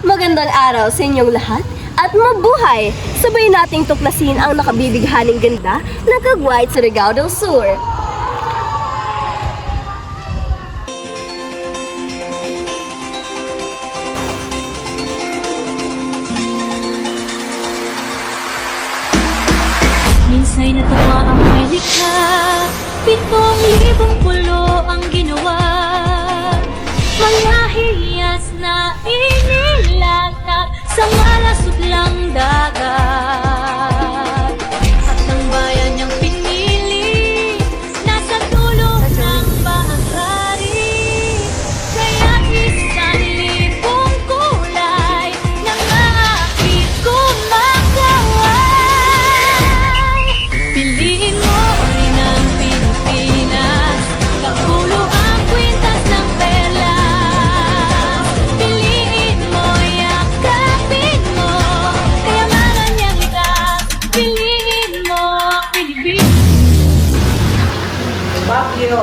Magandang araw sa inyong lahat at mabuhay! Sabay nating tuklasin ang nakabibighaning ganda ng Kagway sa Surigao del Sur. Minsa'y natawa ang may likha, 7,000 pulo ang ginawa. Mga hiyas na inilatag sa malasublang dagat. At ng bayan niyang pinili, nasa dulo ng bahagari. Kaya 1,000 kulay ng aakit kumakaway. Piliin mo rin ang Pilipinas, kapulo ang kwintas ng perlas. Piliin mo, yakapin mo, kayamanan niyang likas. Piliin mo ang Pilipinas. Bakyo.